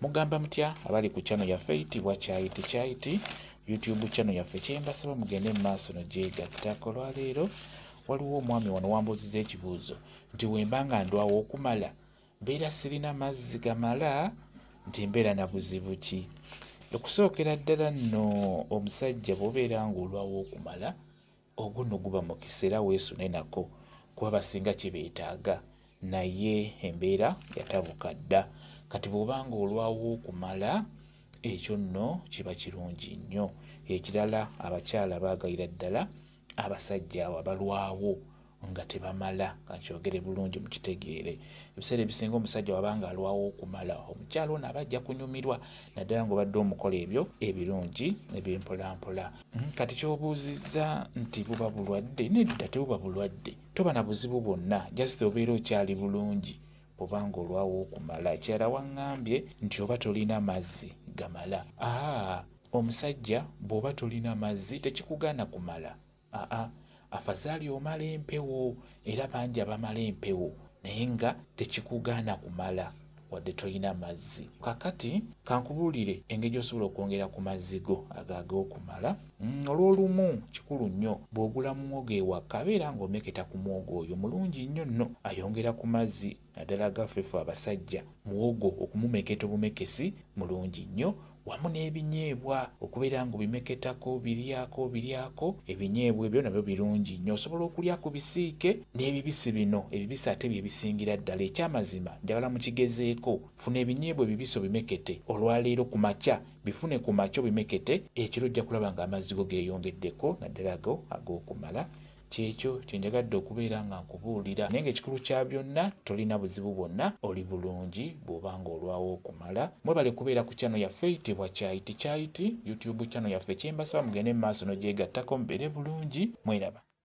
Mugamba mutya abali ku channel yaffe eyitibwa Kyayiti YouTube channel yaffe kyembasaba mugende mu maaso n'ogyegattako. Olwaleero waliwo omwami wano wambuuziza ekibuuzo nti wemba nga ndwawo okumala mbeera sirina mazzi gamala nti mbeera na buzibu ki? Okusookera ddala nno omusajja bw'obeera ng'olwawo okumala ogwo nno guba mukisa era weesune nako kuba basinga kye beetaaga, naye embeera yatabuka dda. Kati bw'obanga olwawo okumala ekyo nno kiba kirungi nnyo. Ekirala abakyala baagalira ddala abasajja abo abalwawo nga tebamala, kankyogere bulungi mukitegeere. Ebiseera ebisinga omusajja wabanga alwawo okumala omukyala ono aba ajja kunyumirwa naddala ng'obadde omukola ebyo ebirungi eby'empolampola. Kati ky'obuuzizza nti buba bulwadde, nedda tebuba bulwadde, toba na buzibu bwonna, just obeera okyali bulungi bw'obanga olwawo okumala. Ekirala waŋŋambye nti oba tolina mazzi gamala. Omusajja bw'oba tolina mazzi tekikugaana kumala. Afazaali omala empewo, era bangi abamala empewo naye nga tekikugaana kumala wadde tolina mazzi. Kakati kankubuulire engeri gy'osobola okwongera ku mazzi go ag'okumala. Olw'olumu kikulu nnyo bw'ogula muwogo ewaka beera ng'omeketa ku muwogo oyo mulungi nnyo nno, ayongera ku mazzi naddala gaffe ffe abasajja. Muwogo okumumeketa obumekesi mulungi nnyo, wamu n'ebinyeebwa okubeera ng'obimeketako biryako ebinyeebwa ebyo nabyo birungi nnyo. Osobola okulya ku bisiike n'ebibisi bino, ebibisi ate bye bisingira ddala. Ekyamazima njagala mukigezeeko, funa ebinyeebwa ebibisi obimekete olwaleero ku makya, bifune ku makya obimekete, ekiro ojja kulaba ng'amazzi go geeyongeddeko naddala go ag'okumala. Kyekyo kyenjagadde okubeera nga nkubuulira, naye ng'ekikulu kya byonna tolina buzibu bwonna, oli bulungi bw'obanga olwawo okumala. Mwebale kubeera ku channel yaffe eyitibwa Kyayiti YouTube channel yaffe kyembasaba mugende mu maaso n'ogyegattako mubeere bulungi. Mweraba.